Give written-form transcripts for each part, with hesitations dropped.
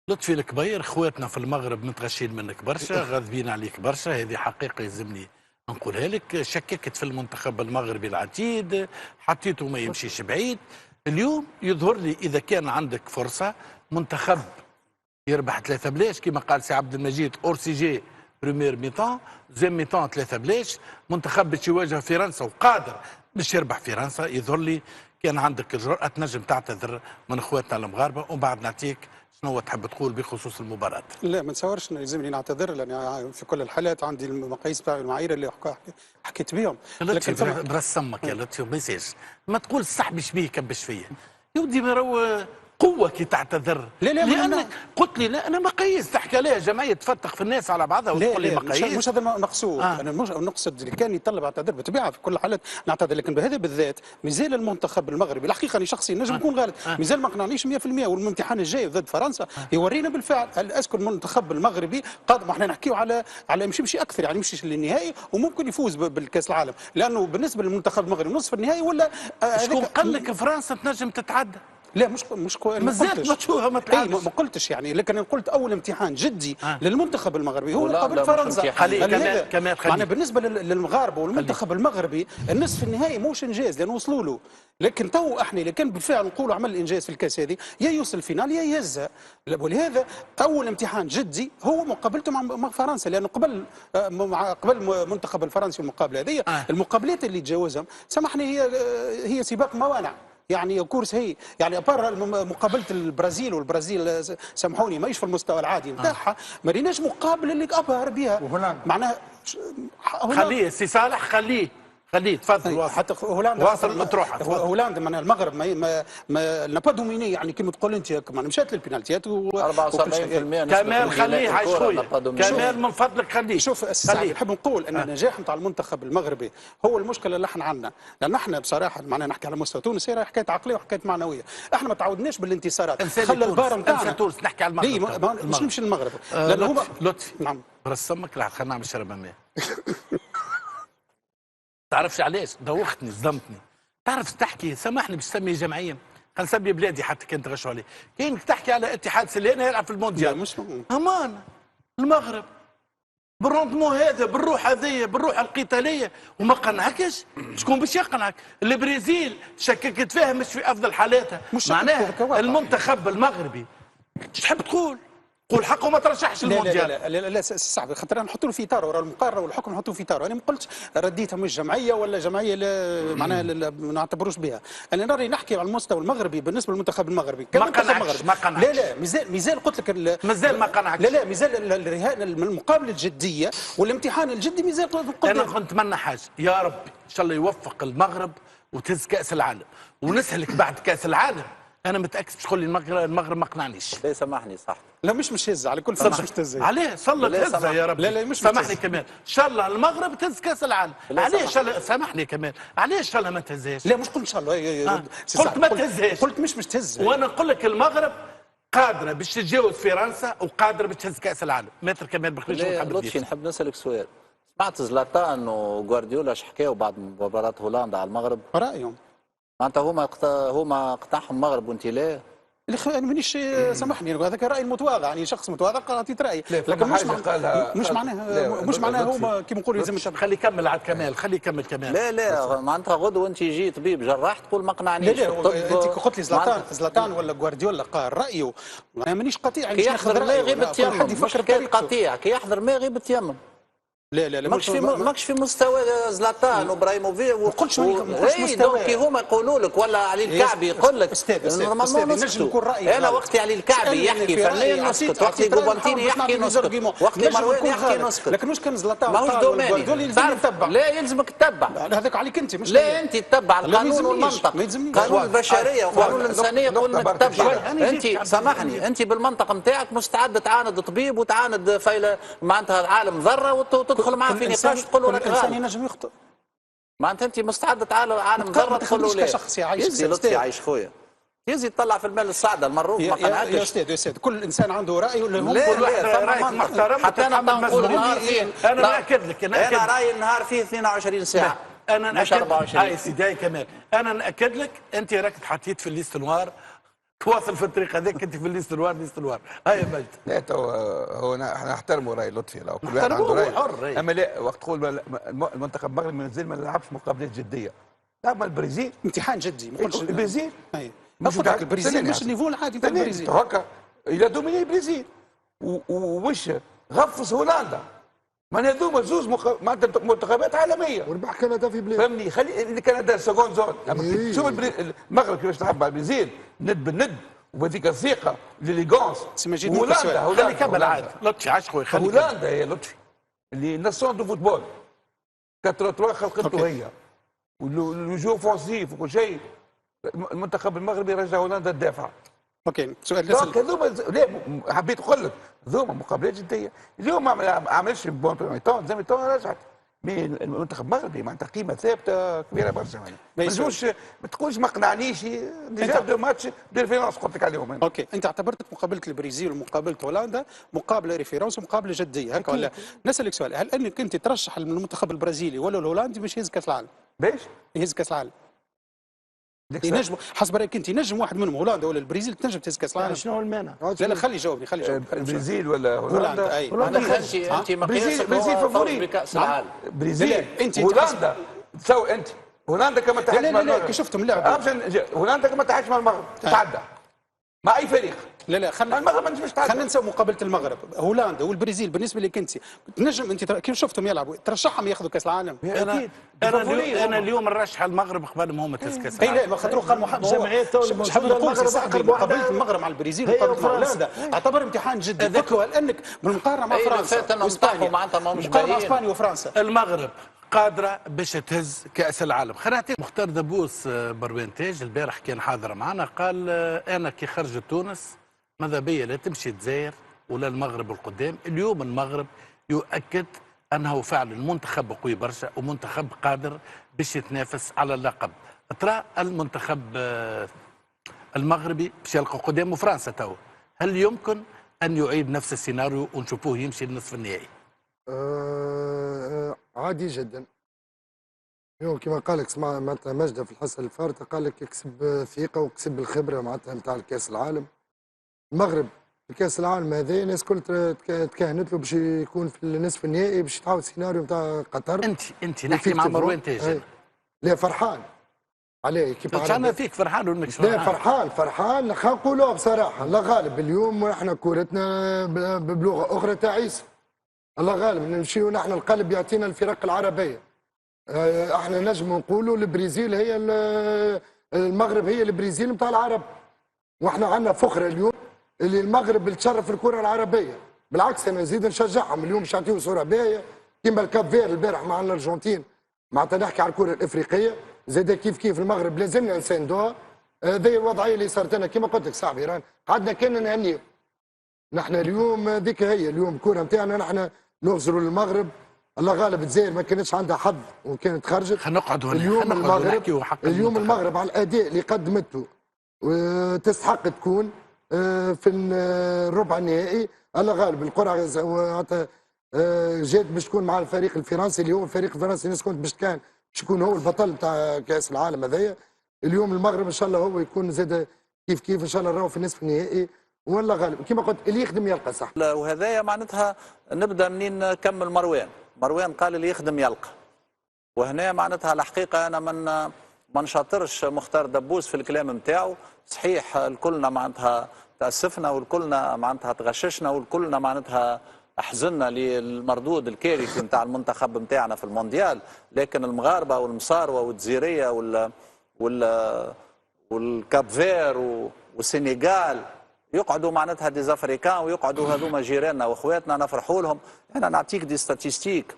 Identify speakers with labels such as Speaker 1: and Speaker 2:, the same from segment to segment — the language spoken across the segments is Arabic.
Speaker 1: لطفي الكبير، خواتنا في المغرب متغشين منك برشا، غاضبين عليك برشا، هذه حقيقة يلزمني نقولها لك. شككت في المنتخب المغربي العتيد، حطيته ما يمشيش بعيد. اليوم يظهر لي إذا كان عندك فرصة منتخب يربح 3 بلاش كما قال سي عبد المجيد اورسيجي بريمير ميطون، زيم ميطون 3 بلاش، منتخب باش يواجه فرنسا وقادر باش يربح فرنسا. يظهر لي كان عندك الجرأة تنجم تعتذر من اخواتنا المغاربه، ومن بعد نعطيك شنو تحب تقول بخصوص المباراه.
Speaker 2: لا، ما نتصورش انه يلزمني نعتذر، لان في كل الحالات عندي المقاييس بتاعي والمعايير اللي حكيت بهم.
Speaker 1: لطفي برسمك يا لطفي ما يصيرش، ما تقول صاحبي شبيه كبش فيا يا ودي، ما راهو قوة كي تعتذر.
Speaker 2: لا
Speaker 1: لأنك قلت لي لا أنا مقاييس تحكي عليها جمعية تفتق في الناس على بعضها وتقول لي مقاييس.
Speaker 2: مش هذا المقصود. انا مش نقصد اللي كان يطلب اعتذار بالطبيعه في كل الحالات نعتذر، لكن بهذا بالذات مازال المنتخب المغربي الحقيقه انا شخصيا نجم نكون غلط، مازال ما قنعنيش 100%. والامتحان الجاي ضد فرنسا يورينا بالفعل هل اذكر المنتخب المغربي قادم. احنا نحكيو على مشي اكثر، يعني مشي للنهائي وممكن يفوز بالكاس العالم، لانه بالنسبه للمنتخب المغربي نصف النهائي ولا
Speaker 1: شكون قال لك فرنسا تنجم تتعدى؟
Speaker 2: لا مش
Speaker 1: مازالت ما تشوفها ما تلعبش.
Speaker 2: ما قلتش يعني، لكن قلت اول امتحان جدي للمنتخب المغربي هو مقابل فرنسا.
Speaker 1: كمان
Speaker 2: معنا بالنسبه للمغاربه والمنتخب المغربي النصف النهائي موش انجاز لانه وصلوا له، لكن تو احنا اللي كان بالفعل نقولوا عمل انجاز في الكاس هذه يا يوصل الفينال يا يهزها. ولهذا اول امتحان جدي هو مقابلته مع فرنسا، لانه قبل منتخب الفرنسي المقابله هذه المقابلات اللي تجاوزهم سامحني هي سباق موانع. يعني كورس هي يعني ابار مقابله البرازيل، والبرازيل سامحوني ماهيش في المستوى العادي نتاعها، ما ريناش مقابله اللي ابهر بها. معناها
Speaker 1: خليه سي صالح، خليه تفضل واصل.
Speaker 2: حتى هولندا
Speaker 1: واصل اطروحه.
Speaker 2: هولندا من المغرب ما با دوميني، يعني كما تقول انت مشات للبنالتيات
Speaker 3: 74%
Speaker 1: كمال خليه عايش خويا، كمال من فضلك خليه.
Speaker 2: شوف السعي نحب نقول ان النجاح نتاع المنتخب المغربي هو المشكله اللي احنا عندنا، لان احنا بصراحه معناها نحكي على مستوى تونس هي حكايه عقليه وحكايه معنويه، احنا ما تعودناش بالانتصارات.
Speaker 1: خلى البار نتاعنا تونس نحكي على المغرب.
Speaker 2: مش نمشي للمغرب لان هما
Speaker 1: لطفي
Speaker 2: نعم
Speaker 1: برسمك. لا خلينا نعمل شرب ماء. تعرفش علاش دوختني صدمتني؟ تعرف تحكي سامحني باش تسمي جمعيه، خلينا نسمي بلادي حتى كان تغشوا عليه، كاينك تحكي على اتحاد سلينا يلعب في المونديال.
Speaker 2: مش
Speaker 1: امان المغرب بالروندمون هذا بالروح هذيا بالروح القتاليه وما قنعكش، شكون باش يقنعك؟ البرازيل شككت فيها مش في افضل حالاتها. معناها المنتخب المغربي ايش تحب تقول؟ قول حقه ما ترشحش المونديال.
Speaker 2: لا صعب، خاطر نحطوا له في اطار ورا المقارنه والحكم نحطوه في اطار. انا ما قلتش رديتها مش جمعيه ولا جمعيه معناها ما نعتبروش بها. انا نري نحكي على المستوى المغربي بالنسبه للمنتخب المغربي
Speaker 1: ما قنعش.
Speaker 2: لا مازال قلت لك
Speaker 1: مازال ما قنعكش.
Speaker 2: لا مازال المقابله الجديه والامتحان الجدي مازال
Speaker 1: انا كنت نتمنى حاجه، يا رب ان شاء الله يوفق المغرب وتهز كاس العالم ونسهلك بعد كاس العالم. انا متاكد باش تقول لي المغرب ما قنعنيش.
Speaker 3: لا سامحني صح.
Speaker 2: لا مش هزه على كل صدق مش تهز
Speaker 1: عليه صلى تهزه يا رب.
Speaker 2: لا مش
Speaker 1: سامحني كمان ان شاء الله المغرب تهز كاس العالم. عليه سامحني كمان عليه ان شاء الله ما تهزهاش.
Speaker 2: لا مش قلت ان شاء الله
Speaker 1: قلت ما تهزهاش.
Speaker 2: قلت مش تهز.
Speaker 1: وانا نقول لك المغرب قادره باش تتجاوز فرنسا وقادره باش تهز كاس العالم. ماتر كمان بخريج
Speaker 3: لطفي نحب نسالك سؤال. سمعت زلاتان وغوارديولا اش حكاوا بعد مباراه هولندا على المغرب؟
Speaker 2: رايهم
Speaker 3: معناتها هما قطعهم المغرب وانت لا؟
Speaker 2: انا مانيش سامحني هذاك راي متواضع، يعني شخص متواضع اعطيت رايي،
Speaker 4: لكن
Speaker 2: مش معناها هما كيما نقولوا لازم.
Speaker 1: خلي يكمل عاد كمال، خلي يكمل كمال.
Speaker 3: لا معناتها غدوه انت جي طبيب جراح تقول ما قنعنيش.
Speaker 2: لا انت قلت لي زلاتان ولا غوارديولا قال رايه، انا مانيش قطيع.
Speaker 3: كي يحضر ما غيب التيمم مش حكايه قطيع، كي يحضر ما غيب التيمم.
Speaker 2: لا
Speaker 3: ماكش في مستوى زلاتان وابراهيموفيتش.
Speaker 2: ما قلتش مستوى.
Speaker 3: كي هما يقولوا لك ولا علي الكعبي يقول لك
Speaker 2: استاذ نجم نكون رايي.
Speaker 3: انا وقتي علي الكعبي يحكي فنيا نسكت، وقتي بوبانتيني يحكي نسكت، وقتي مروان يحكي نسكت.
Speaker 2: لكن مش كان زلاتان
Speaker 3: ماهوش دوماني. لا يلزمك تتبع.
Speaker 2: هذاك عليك انت مش
Speaker 3: لا انت تتبع القانون والمنطق، قانون البشريه وقانون الانسانيه يقول لك تتبع. انت سامحني انت بالمنطق نتاعك مستعد تعاند طبيب وتعاند فايله معناتها عالم ذره تدخل معاه في نقاش تقول له راك غالط.
Speaker 2: الانسان ينجم يخطئ.
Speaker 3: معناتها انت مستعد تعال عالم ذره تقول له لا.
Speaker 2: كشخص يعيش
Speaker 3: يزي لطفي عايش خويا، يزي يطلع في المال الصعده المروف ما قنعكش.
Speaker 2: يا استاذ كل انسان عنده راي ولا هم
Speaker 1: كل واحد رايك محترم.
Speaker 3: حتى انا نقول النهار فيه،
Speaker 1: انا ناكد لك
Speaker 3: انا رايي النهار فيه 22 ساعه
Speaker 1: انا
Speaker 3: مش 24.
Speaker 1: هاي سيدي كمال انا ناكد لك انت راك تحطيت في الليست نوار تواصل في الطريق هذاك انت في الليست الوار ليست الوار. هاي مجد.
Speaker 4: لا تو هو احنا نحترموا راي لطفي، لو كل واحد
Speaker 1: نحترموه،
Speaker 4: عنده
Speaker 1: حر،
Speaker 4: راي. اما لا وقت تقول المنتخب المغربي مازال ما لعبش مقابلات جديه. لعب مع البرازيل
Speaker 2: امتحان جدي ما قلتش
Speaker 4: البرازيل
Speaker 2: مش البرازيل مش النيفو العادي تاع البرازيل
Speaker 4: هكا الى دوميني البرازيل ومش غفص هولندا. ما هذوما زوز معناتها منتخبات عالميه
Speaker 5: وربح كندا في بلاد
Speaker 4: فهمني. خلي كندا سكون زون. اما شوف المغرب كيفاش تلعب مع البرازيل ند بالند وبهذيك الثقه ليليغونس.
Speaker 2: هولندا
Speaker 1: خلي كمل عاد لطفي عاش خويا خلي
Speaker 4: هولندا هي لطفي اللي ناسيون دو فوتبول 4 خلقته هي والجو اوفونسيف وكل شيء. المنتخب المغربي رجع هولندا تدافع.
Speaker 2: اوكي سؤال
Speaker 4: هذوما لا حبيت نقول لك هذوما مقابلات جديه. اليوم ما عملش بون ميتون زي ميتون رجعت. المنتخب المغربي معناتها قيمه ثابته كبيره برشا. ما نجموش ما تقولش ما قنعنيش ديجا دو ماتش دو ريفيرونس قلت لك عليهم.
Speaker 2: اوكي انت اعتبرت مقابله البرازيل ومقابله هولندا مقابله ريفيرونس ومقابله جديه هكا ولا؟ نسالك سؤال، هل انك انت ترشح المنتخب البرازيلي ولا الهولندي باش يهز كاس العالم؟
Speaker 4: باش؟
Speaker 2: يهز كاس العالم. ينجم حسب رايك انت ينجم واحد منهم هولندا ولا البرازيل تنجم تهز كاس العالم؟
Speaker 5: شنو هو المانع؟
Speaker 2: لا خلي يجاوبني
Speaker 4: البرازيل ولا هولندا؟
Speaker 2: اي
Speaker 3: انت مقياسك
Speaker 4: برازيل فافوري
Speaker 3: بكاس العالم.
Speaker 4: برازيل انت هولندا تساوي انت هولندا كما تحكي مع المغرب.
Speaker 2: لا كي شفتهم لعبوا
Speaker 4: هولندا كما تحكي مع المغرب تتعدى مع اي فريق.
Speaker 2: لا خلينا
Speaker 4: المغرب ما نجمش تعدى.
Speaker 2: خلينا نساو مقابله المغرب هولندا والبرازيل. بالنسبه لك انت تنجم انت كيف شفتهم يلعبوا ترشحهم ياخذوا كاس العالم؟
Speaker 4: اكيد.
Speaker 1: انا اليوم نرشح المغرب قبل ما هم تهز كاس العالم.
Speaker 2: اي لا خاطر قال محمد
Speaker 5: جمعية
Speaker 2: مش حاب نقول سي صاحبي مقابله المغرب مع البرازيل ومقابله هولندا اعتبر امتحان جدي. قلت له لانك بالمقارنه مع فرنسا
Speaker 3: واسبانيا معناتها ماهمش
Speaker 2: مقارنه مع اسبانيا وفرنسا
Speaker 1: المغرب قادره باش تهز كاس العالم. خلينا نعطيك مختار دبوس بروانتاج البارح كان حاضر معنا قال انا كي خرجت تونس ماذا بيا لا تمشي الجزائر ولا المغرب القدام. اليوم المغرب يؤكد انه فعلا منتخب قوي برشا ومنتخب قادر باش يتنافس على اللقب. ترى المنتخب المغربي باش يلقى قدامه فرنسا تو. هل يمكن ان يعيد نفس السيناريو ونشوفوه يمشي للنصف النهائي؟
Speaker 5: عادي جدا. اليوم كما قال لك معناتها مجده في الحصه الفارطه قال لك يكسب ثقه ويكسب الخبره معناتها نتاع الكاس العالم. المغرب في كاس العالم هذا الناس الكل تكهنت له باش يكون في النصف النهائي باش يتعاود السيناريو نتاع قطر.
Speaker 1: انت نحكي مع مروان تاج.
Speaker 5: لا فرحان عليه كيف
Speaker 1: انا فيك فرحان ولا مش فرحان؟
Speaker 5: لا فرحان خلينا نقولوها بصراحه. الله غالب اليوم احنا كورتنا بلغه اخرى تاع عيسى. الله غالب نمشيو نحن القلب يعطينا الفرق العربيه. احنا نجم نقولوا البرازيل هي المغرب هي البرازيل نتاع العرب. واحنا عندنا فخر اليوم اللي المغرب اللي تشرف الكره العربيه. بالعكس انا نزيد نشجعهم اليوم باش نعطيو صوره باهيه كيما الكاب فير البارح مع الارجنتين. معناتها نحكي على الكره الافريقيه زاد كيف المغرب لازمنا نساندوها. هذه الوضعيه اللي صارت لنا كيما قلت لك صاحبي ايران قعدنا كان نهنيو. نحن اليوم ذيك هي اليوم الكره نتاعنا نحن نغزروا للمغرب. الله غالب الجزائر ما كانتش عندها حظ وكانت خرجت.
Speaker 1: خلينا نقعدوا هنا
Speaker 5: اليوم المغرب على الاداء اللي قدمته وتستحق تكون في الربع النهائي. الله غالب القرعه جات باش تكون مع الفريق الفرنسي اللي هو الفريق الفرنسي الناس كنت باش كان باش يكون هو البطل نتاع كاس العالم هذايا. اليوم المغرب ان شاء الله هو يكون زاد كيف ان شاء الله راهو في النصف النهائي. والله غالب كما قلت اللي يخدم يلقى صح.
Speaker 3: وهذايا معناتها نبدا منين نكمل مروان قال اللي يخدم يلقى. وهنا معناتها الحقيقه انا ما نشاطرش مختار دبوس في الكلام نتاعو. صحيح الكلنا معناتها تاسفنا والكلنا معناتها تغششنا والكلنا معناتها احزننا للمردود الكارثي نتاع المنتخب نتاعنا في المونديال. لكن المغاربه والمصاروه والجزيريه والكاب فير والسنغال يقعدوا معناتها ديزافريكان ويقعدوا هذوما جيراننا واخواتنا نفرحوا لهم. انا نعطيك دي ستاتيستيك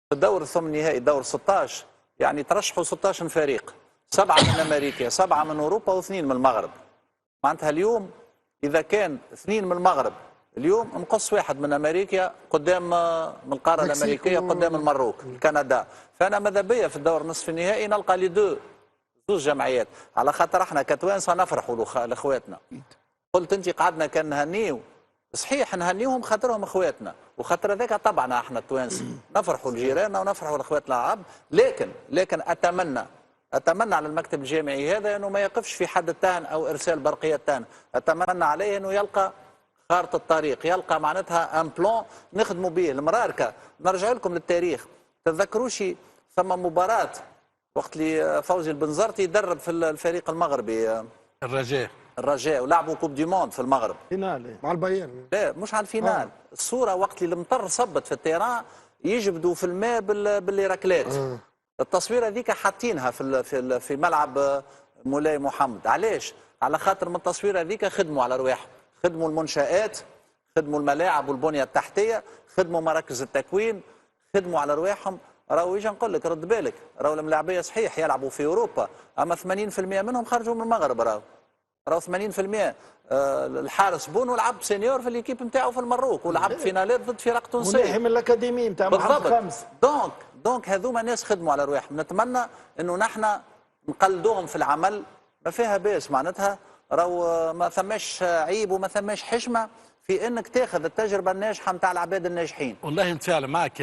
Speaker 3: في الدور الثمن النهائي دور 16 يعني ترشحوا 16 فريق 7 من امريكا 7 من اوروبا و2 من المغرب. معناتها اليوم اذا كان 2 من المغرب اليوم نقص واحد من امريكا قدام من القاره الامريكيه قدام المروك كندا. فانا ماذا بيا في الدور نصف النهائي نلقى لي زوج جمعيات على خاطر احنا كتوانسه نفرحوا لاخواتنا. قلت انت قعدنا كان نهنيو صحيح نهنيوهم خاطرهم اخواتنا وخاطر هذاك طبعا احنا التوانسه نفرحوا لجيراننا ونفرحوا لاخواتنا العرب. لكن اتمنى اتمنى على المكتب الجامعي هذا انه ما يقفش في حد التهن او ارسال برقيات تهن، اتمنى عليه انه يلقى خارطه الطريق، يلقى معناتها ان بلان نخدموا به. المراركه نرجع لكم للتاريخ، تتذكروش ثم مباراه وقت اللي فوزي البنزرتي يدرب في الفريق المغربي الرجاء ولعبوا كوب دي موند في المغرب
Speaker 6: فينال
Speaker 5: مع البيان.
Speaker 3: لا مش على الفينال. الصوره وقت اللي المطر صبت في التيران يجبدوا في الماء بالركلات. التصويره هذيك حاطينها في ملعب مولاي محمد. علاش؟ على خاطر من التصويره هذيك خدموا على رواحهم، خدموا المنشآت، خدموا الملاعب والبنيه التحتيه، خدموا مراكز التكوين، خدموا على رواحهم. راهو يجي نقول لك رد بالك، راهو الملاعبيه صحيح يلعبوا في اوروبا، اما 80% منهم خرجوا من المغرب. راهو 80% الحارس بونو لعب سينيور في الكيب نتاعو في المروك ولعب فينالات ضد فرق تونسيه.
Speaker 6: وناحي من الاكاديمي نتاع محمد خامس.
Speaker 3: دونك هذوما ناس خدموا على رواحهم. نتمنى انه نحن نقلدوهم في العمل، ما فيها باس معناتها. راهو ما ثماش عيب وما ثماش حشمه في انك تاخذ التجربه الناجحه نتاع العباد الناجحين.
Speaker 1: والله نتفاعل معك